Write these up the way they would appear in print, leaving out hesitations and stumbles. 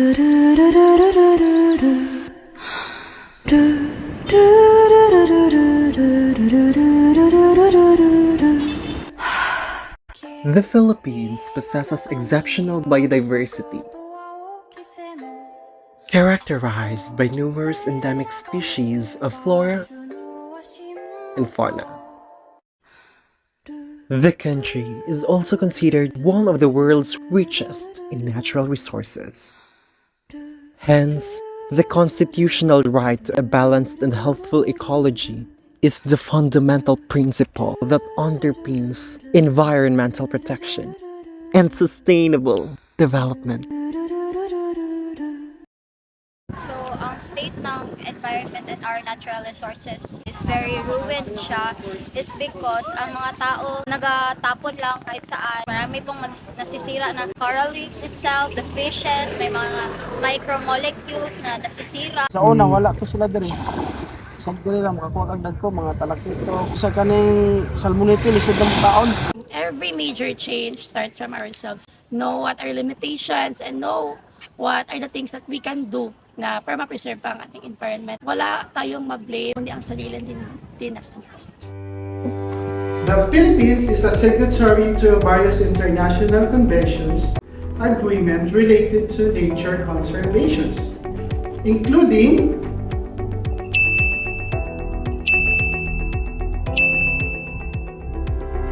The Philippines possesses exceptional biodiversity, characterized by numerous endemic species of flora and fauna. The country is also considered one of the world's richest in natural resources. Hence, the constitutional right to a balanced and healthful ecology is the fundamental principle that underpins environmental protection and sustainable development. So, ang state ng environment and our natural resources is very ruined siya is because ang mga tao nagatapon lang kahit saan. Marami pong nasisira na coral reefs itself, the fishes, may mga micromolecules na nasisira. Sa una, wala to sila diri. Sa diri lang makakuha kag dagko mga talakito. Sa kaning salmonite lisod ng taon. Every major change starts from ourselves. Know what are limitations and know what are the things that we can do na para ma-preserve pa ang ating environment. Wala tayong ma-blame, kundi ang sarili din natin. The Philippines is a signatory to various international conventions, agreements related to nature conservation, including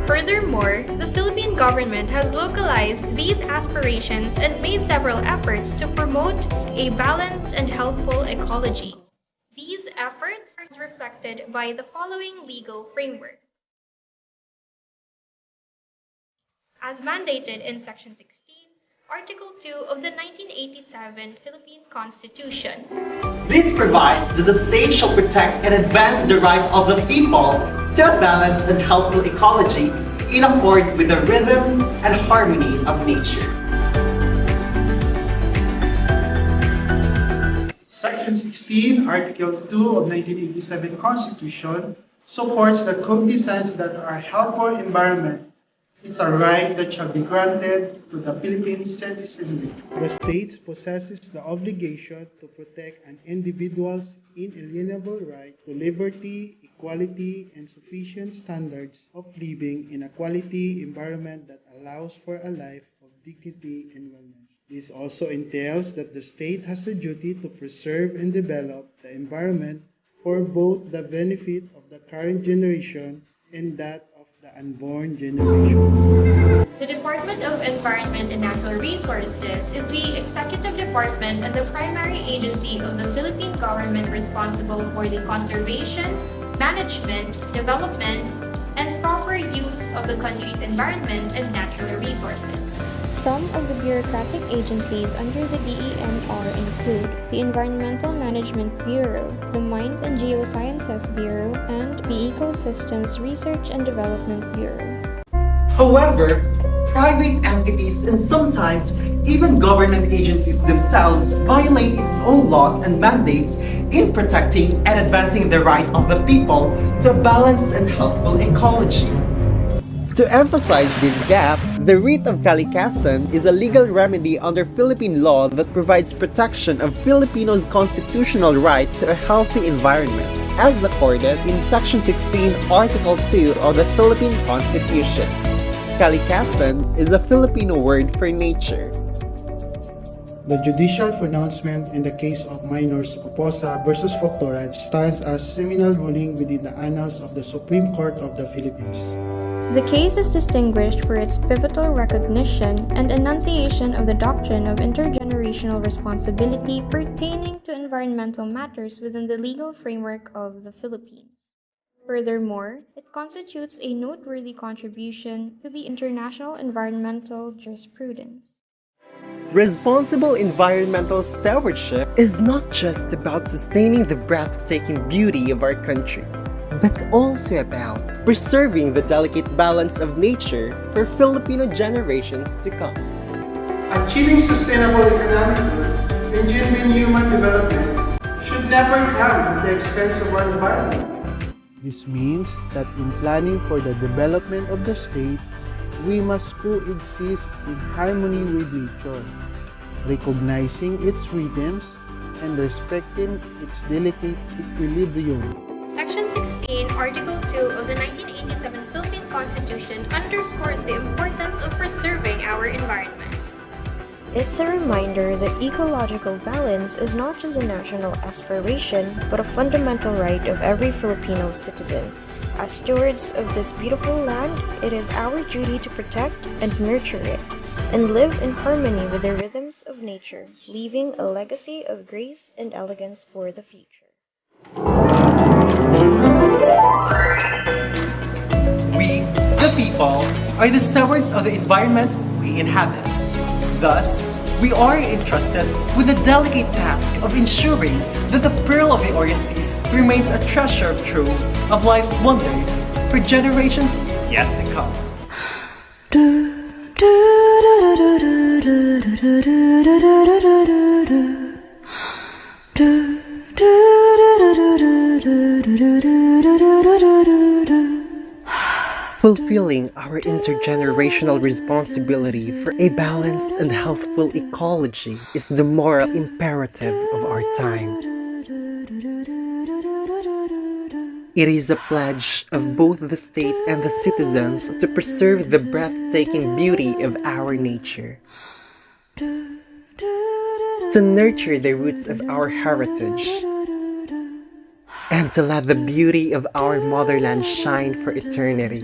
Furthermore, the Philippine government has localized these aspirations and made several efforts to promote a balanced and healthful ecology. These efforts are reflected by the following legal framework. As mandated in Section 16, Article 2 of the 1987 Philippine Constitution. This provides that the state shall protect and advance the right of the people to a balanced and healthful ecology in accord with the rhythm and harmony of nature. Section 16, Article 2 of 1987 Constitution supports the cognizance that our healthful environment is a right that shall be granted to the Philippine citizenry. The state possesses the obligation to protect an individual's inalienable right to liberty, equality, and sufficient standards of living in a quality environment that allows for a life of dignity and wellness. This also entails that the state has the duty to preserve and develop the environment for both the benefit of the current generation and that of the unborn generations. The Department of Environment and Natural Resources is the executive department and the primary agency of the Philippine government responsible for the conservation, management, development, and proper use of the country's environment and natural resources. Some of the bureaucratic agencies under the DENR include the Environmental Management Bureau, the Mines and Geosciences Bureau, and the Ecosystems Research and Development Bureau. However, private entities and sometimes even government agencies themselves violate its own laws and mandates in protecting and advancing the right of the people to a balanced and healthful ecology. To emphasize this gap, the writ of kalikasan is a legal remedy under Philippine law that provides protection of Filipinos' constitutional right to a healthy environment, as accorded in Section 16, Article 2 of the Philippine Constitution. Kalikasan is a Filipino word for nature. The judicial pronouncement in the case of minors Oposa versus Foctoraj stands as seminal ruling within the annals of the Supreme Court of the Philippines. The case is distinguished for its pivotal recognition and enunciation of the doctrine of intergenerational responsibility pertaining to environmental matters within the legal framework of the Philippines. Furthermore, it constitutes a noteworthy contribution to the international environmental jurisprudence. Responsible environmental stewardship is not just about sustaining the breathtaking beauty of our country, but also about preserving the delicate balance of nature for Filipino generations to come. Achieving sustainable economic growth and genuine human development should never come at the expense of our environment. This means that in planning for the development of the state, we must coexist in harmony with nature. recognizing its rhythms and respecting its delicate equilibrium. Section 16, Article 2 of the 1987 Philippine Constitution underscores the importance of preserving our environment. It's a reminder that ecological balance is not just a national aspiration, but a fundamental right of every Filipino citizen. As stewards of this beautiful land, it is our duty to protect and nurture it, and live in harmony with the rhythms of nature, leaving a legacy of grace and elegance for the future. We, the people, are the stewards of the environment we inhabit. Thus, we are entrusted with the delicate task of ensuring that the Pearl of the Orient Seas remains a treasure trove of life's wonders for generations yet to come. Fulfilling our intergenerational responsibility for a balanced and healthful ecology is the moral imperative of our time. It is a pledge of both the state and the citizens to preserve the breathtaking beauty of our nature, to nurture the roots of our heritage, and to let the beauty of our motherland shine for eternity.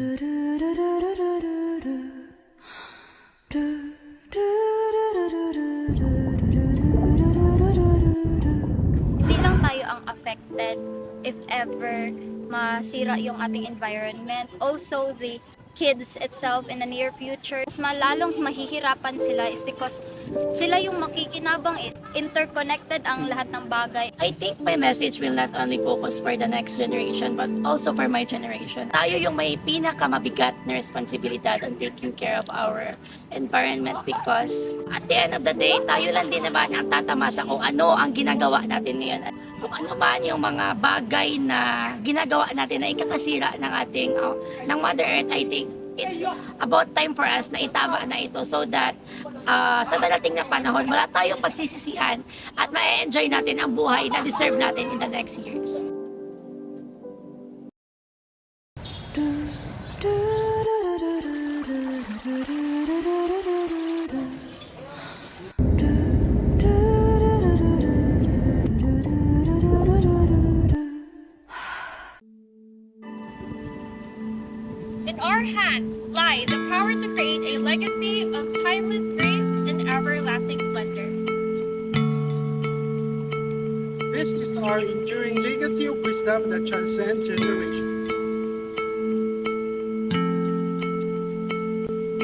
Hindi lang tayo ang affected if ever masira yung ating environment. Also, the kids itself in the near future, mas malalong mahihirapan sila is because sila yung makikinabang, is interconnected ang lahat ng bagay. I think my message will not only focus for the next generation but also for my generation. Tayo yung may pinakamabigat na responsibilidad on taking care of our environment because at the end of the day, tayo lang din naman ang tatamasa kung ano ang ginagawa natin ngayon. At kung ano man yung mga bagay na ginagawa natin na ikakasira ng ating ng Mother Earth, I think it's about time for us na itama na ito so that sa darating na panahon, wala tayong pagsisisihan at ma-enjoy natin ang buhay na deserve natin in the next years. In our hands lie the power to create a legacy of timeless grace and everlasting splendor. This is our enduring legacy of wisdom that transcends generations.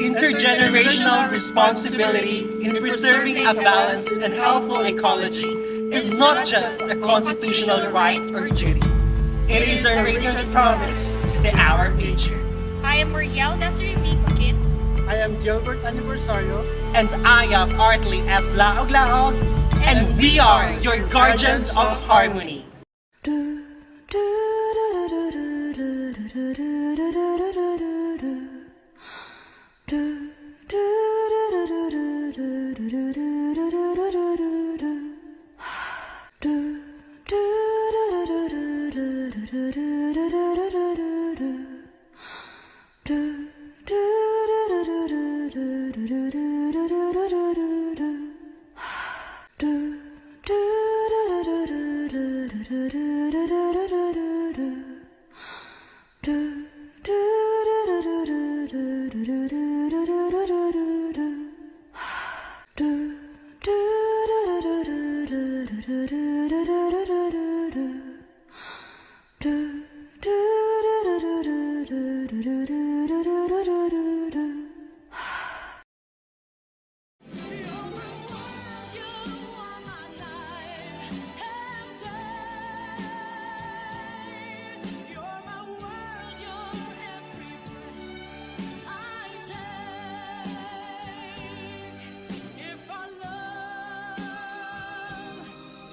Intergenerational responsibility in preserving a balanced and healthful ecology is not just a constitutional right or duty. It is a written promise to our future. I am Murielle. I am Gilbert Aniversario. And I am Arthlie as Laog Laog, and we are your guardians of harmony.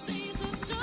Seasons to